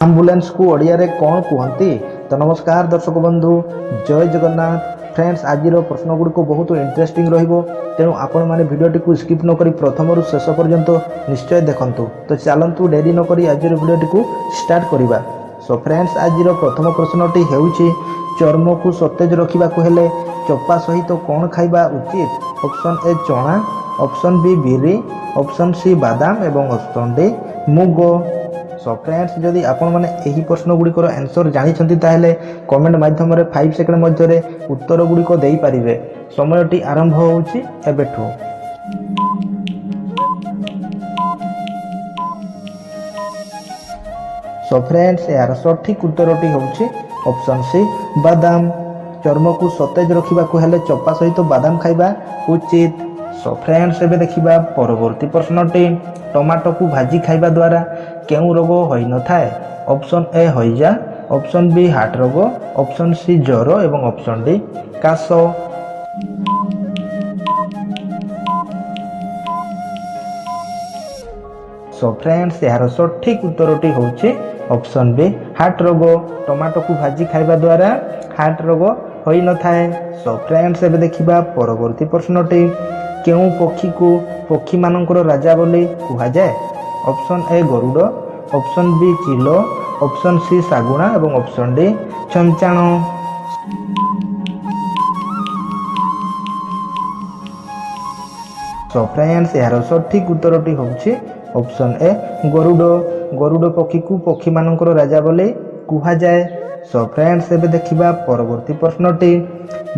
Ambulance को ओडिया रे कौन कहते। तो नमस्कार दर्शक बंधु, जय जगन्नाथ। फ्रेंड्स, आज प्रश्न गुड़ी को बहुत इंटरेस्टिंग रहिबो, तेणु आपण माने वीडियोटी को स्किप न करी प्रथम रु शेष पर्यंत निश्चय देखंतु। तो चलंतु डेरी न करी आज वीडियोटी को स्टार्ट करिबा। सो फ्रेंड्स, आज प्रथम प्रश्नटी हेउछि चर्म को सतेज रखिबा को हेले चोपा सहित कौन खाइबा उचित। ऑप्शन ए चना, ऑप्शन बी बिरी, ऑप्शन सी बादाम एवं ऑप्शन डी मुग। सो फ्रेंड्स, जदि आपण माने एही प्रश्न गुड़िकर आंसर जानिछंती ताहेले कमेंट माध्यम रे 5 सेकंड मध्य रे उत्तर गुड़िक देई पारिबे। समयटी आरंभ होउछि एबेठो। सो फ्रेंड्स, यार सठिक उत्तरटी होउछि ऑप्शन सी बादाम। चर्म को सतेज रखिबा को हेले चोपा सहित बादाम खाइबा उचित। सो फ्रेंड्स, एबे देखिबा परवर्ती प्रश्नटी। टमाटो को भाजी खाइबा द्वारा केउ रोग होई न थाए। ऑप्शन ए हईजा, ऑप्शन बी हार्ट रोग, ऑप्शन सी ज्वर एवं ऑप्शन डी काश। सो फ्रेंड्स, यार सठिक उत्तरटी होउछि ऑप्शन बी हार्ट रोग। टमाटो को भाजी खाइबा द्वारा हार्ट रोग होई न थाए। सो फ्रेंड्स, एबे देखिबा परवर्ती प्रश्नटी। केउ पक्षी को पक्षी मानकर राजा बोली कहा जाए। ऑप्शन ए गरुड़, ऑप्शन बी चिलो, ऑप्शन सी सागुणा एवं ऑप्शन डी छंचाण। सो फ्रेंड्स, यार सठिक उत्तरटी होउछि ऑप्शन ए गरुड़। गरुड़ पक्षी को पक्षी मानकर राजा बोली कहा जाए। सो फ्रेंड्स, एबे देखिबा परवर्ती प्रश्नटी।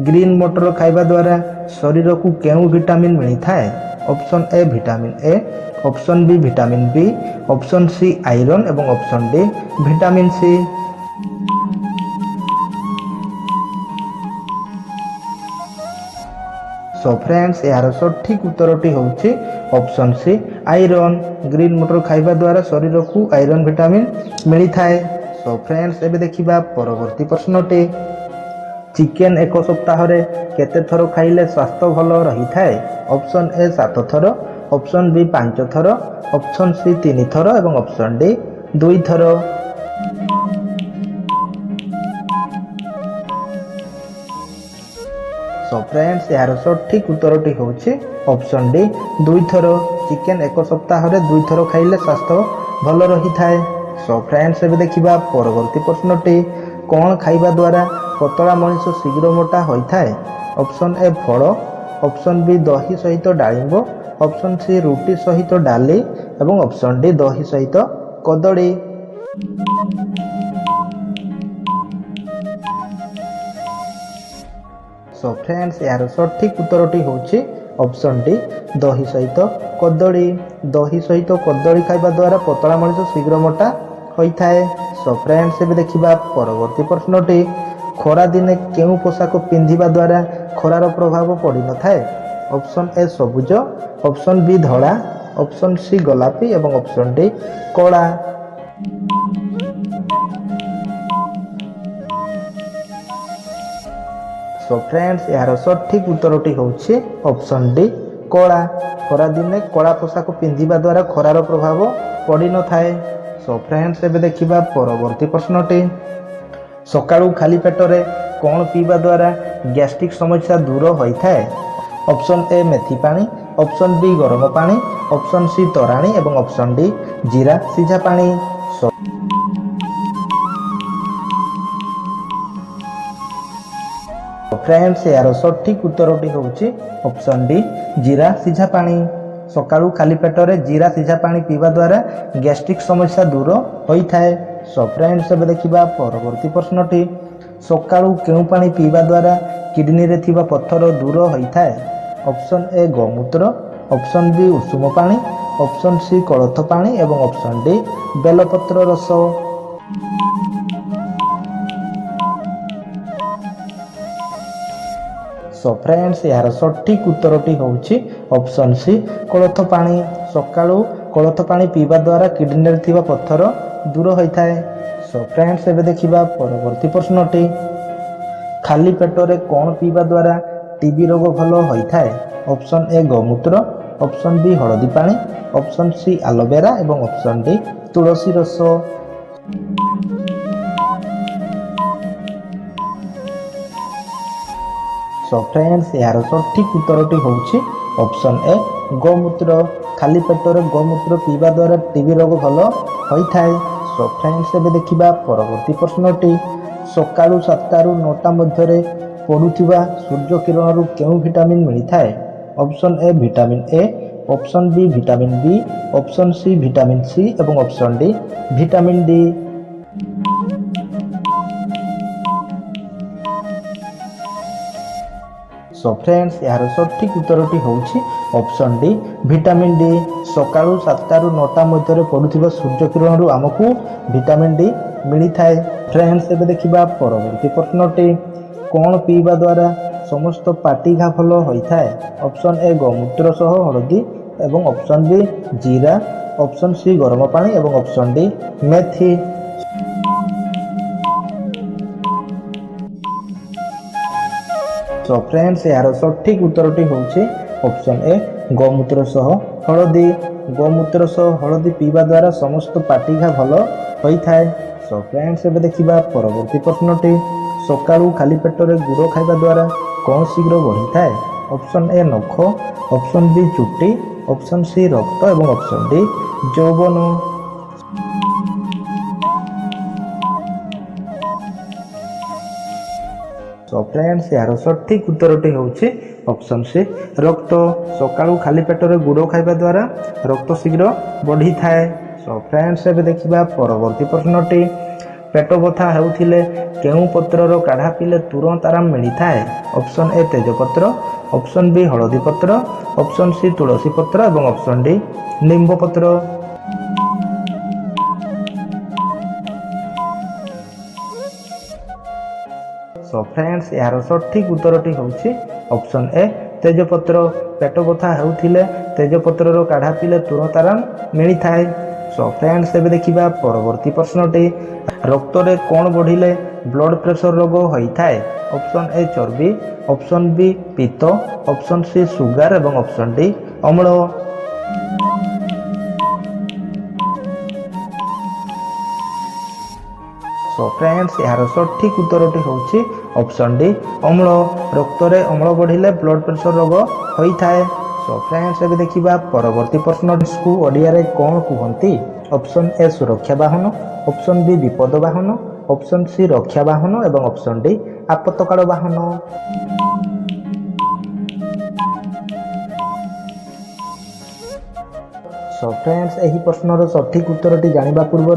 ग्रीन मटर खाइबा द्वारा शरीर को केउ विटामिन मिली थाए। Option A vitamin A, option B vitamin B, option C iron एवं option D vitamin C. So friends, यार सठिक उत्तरटी होउछि ऑप्शन सी आयरन। ग्रीन मटर खाइबा द्वारा शरीर को आयरन विटामिन मिली थाए। सो फ्रेंड्स, एबे देखिबा परवर्ती प्रश्नटी। चिकेन एक सप्ताह रे केते थर खाइले स्वास्थ्य भल रही थाए। ऑप्शन ए 7 थर, ऑप्शन बी 5 थर, ऑप्शन सी 3 थर एवं ऑप्शन डी 2 थर। सो फ्रेंड्स, यार सठिक उत्तरटी होउछि ऑप्शन डी 2 थर। चिकेन एक सप्ताह रे 2 थर खाइले स्वास्थ्य भल रही थाए। सो फ्रेंड्स, एबे देखिबा परवर्ती प्रश्नटी। कौन खाइबा द्वारा पतला मनुष्य शीघ्र मोटा होइथाए। ऑप्शन ए फल, ऑप्शन बी दही सहित डाळिंब, ऑप्शन सी रुटी सहित डाली एवं ऑप्शन डी दही सहित कदली। सो फ्रेंड्स, यार सठिक उत्तरटी होउछि ऑप्शन डी दही सहित कदली। दही सहित कदली खाइबा द्वारा पतला मनुष्य शीघ्र मोटा होइथाए। सो फ्रेंड्स, एबे देखिबा परवर्ती प्रश्नटी। खरा दिने केउ पोशाक पिंधिबा द्वारा खरार प्रभाव पड़ी न थाए। ऑप्शन ए सबुज, ऑप्शन बी धड़ा, ऑप्शन सी गोलापी एवं ऑप्शन डी कला। सो फ्रेंड्स, यार सठिक उत्तरटी होउछि ऑप्शन डी कला। खरा दिने कला पोशाक पिंधिबा द्वारा खरार प्रभाव पड़ी न थाए। सो फ्रेंड्स, एबे देखिबा परवर्ती प्रश्नटी। सकाळू खाली पेटरे कौन पीवा द्वारा गैस्ट्रिक समस्या दूर होइथाए। ऑप्शन ए मेथी पानी, ऑप्शन बी गरम पानी, ऑप्शन सी तोराणी एवं ऑप्शन डी जीरा सिझा पानी। फ्रेंड्स, यार सठिक उत्तरटी होउछि ऑप्शन डी जीरा सिझा पानी। सकाळू खाली पेटरे जीरा सिझा पानी पीवा द्वारा गैस्ट्रिक समस्या दूर होइथाए। सो फ्रेंड्स, एबे देखिबा परवर्ती प्रश्नटी। सकाळू केउ पानी पीवा द्वारा किडनी रे थिबा पत्थर दूर होइथाए। ऑप्शन ए गोमूत्र, ऑप्शन बी उषुम पानी, ऑप्शन सी कोलथ पानी एवं ऑप्शन डी बेलपत्र रस। सो फ्रेंड्स, यार सठिक उत्तरटी होउछि ऑप्शन सी कोलथ पानी। सकाळू कोलथ पानी पीवा द्वारा किडनी रे थिबा पत्थर दूर होइथाए। सो फ्रेंड्स, एबे देखिबा परवर्ती प्रश्नटी। खाली पेटरे कौन पीवा द्वारा टीबी रोग भल होइथाए। ऑप्शन ए गोमूत्र, ऑप्शन बी हळदी पानी, ऑप्शन सी एलोवेरा एवं ऑप्शन डी तुलसी रस। सो फ्रेंड्स यार सठिक उत्तरटी होउछि ऑप्शन ए गोमूत्र। खाली पेटर गोमूत्र पीवा द्वारा टीबी रोग भल होइथाय। सो फ्रेंड्स एबे देखिबा परवर्ती प्रश्नटी सकाळु 7 रु 9 मध्यरे पडुथिबा सूर्य किरणरु केउ विटामिन मिलिथाय। Option A vitamin A, option B vitamin B, option C vitamin C एवं option D vitamin D. So friends यार सठिक उत्तरटी होउछि ऑप्शन डी विटामिन डी। सकाळु 7 रु 9 मध्यरे पडुथिबा सूर्य किरणरु आमकु विटामिन डी मिलिथाय। फ्रेंड्स एबे देखिबा परवर्ती प्रश्नटी कोन पीवा द्वारा समस्त पाटिघा भल होइथाय। ऑप्शन ए गोमूत्र सह हळदी एवं ऑप्शन बी जीरा, ऑप्शन सी गरम पानी एवं ऑप्शन डी मेथी। सो फ्रेंड्स यार सठिक उत्तरटी होउछि ऑप्शन ए गोमूत्र सह हळदी। गोमूत्र सह हळदी पीवा द्वारा समस्त पाटिघा भल होइथाय। सो फ्रेंड्स एबे देखिबा परवर्ती प्रश्नटी सकाळु खाली पेटरे गुड़ खाइबा द्वारा कौन शीघ्र बढ़िथाय। ऑप्शन ए नख, ऑप्शन बी चुटी, ऑप्शन सी रक्त एवं ऑप्शन डी यौवन। सो फ्रेंड्स यार सठिक उत्तरटी होउछि ऑप्शन सी रक्त। सकाळु खाली पेटरे गुड़ खाइबा द्वारा रक्त शीघ्र बढ़ी थाए। सो फ्रेंड्स एबे देखिबा परवर्ती प्रश्नटी पेट बथा हेउथिले केउ पत्रर काढ़ा पीले तुरंत आराम मिलिथाय। ऑप्शन ए तेजपत्र, ऑप्शन बी हळदी पत्र, ऑप्शन सी तुलसी पत्र एवं ऑप्शन डी नींबू पत्र। सो फ्रेंड्स यार सठिक उत्तरटी होउछि ऑप्शन ए तेजपत्र। पेट बथा हेउथिले तेजपत्रर काढ़ा पीले तुरंत आराम मिलिथाय। सो फ्रेंड्स एबे देखिबा परवर्ती प्रश्नटी रक्त रे कोन बढ़िले ब्लड प्रेशर रोग होइथाय। ऑप्शन ए चर्बी, ऑप्शन बी पित्त, ऑप्शन सी सुगर एवं ऑप्शन डी अम्ल। सो फ्रेंड्स यार सठिक उत्तरटी होउछि ऑप्शन डी अम्ल। रक्त रे अम्ल बढ़िले ब्लड प्रेशर रोग होइथाय। सो फ्रेंड्स एबे देखिबा परवर्ती प्रश्न को ओडिया रे कोन कहंती। ऑप्शन ए सुरक्षा वाहन, ऑप्शन बी विपद वाहन, ऑप्शन सी रक्षा वाहन एवं ऑप्शन डी आपत्काल वाहन। सो फ्रेंड्स एही प्रश्नर सठिक उत्तरटी जानिबा पूर्व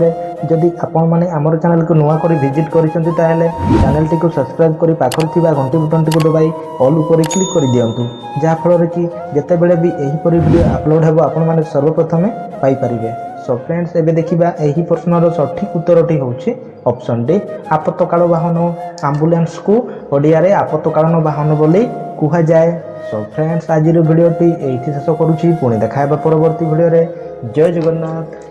जदि आपण माने हमर चैनल को नुआ करी विजिट करिसंती ताहेले चैनल टी को सब्सक्राइब करी पाखर थिबा घंटी बटन टी को दबाई ऑल ऊपर क्लिक कर दियंतु जहा फल कि जेते बेले भी एही परि वीडियो अपलोड हेबो आपण माने सर्वप्रथमे पाई परिबे। सो फ्रेंड्स एबे देखिबा एही प्रश्नर सठिक उत्तरटी होउछि ऑप्शन डी आपत्काल वाहन। एम्बुलेंस को ओडिया रे आपत्कालीन वाहन बोली कुहा जाए। सो फ्रेंड्स आज वीडियोटी एठी शेष करूछि पुणी देखाइबा परवर्ती वीडियो रे। जय जगन्नाथ।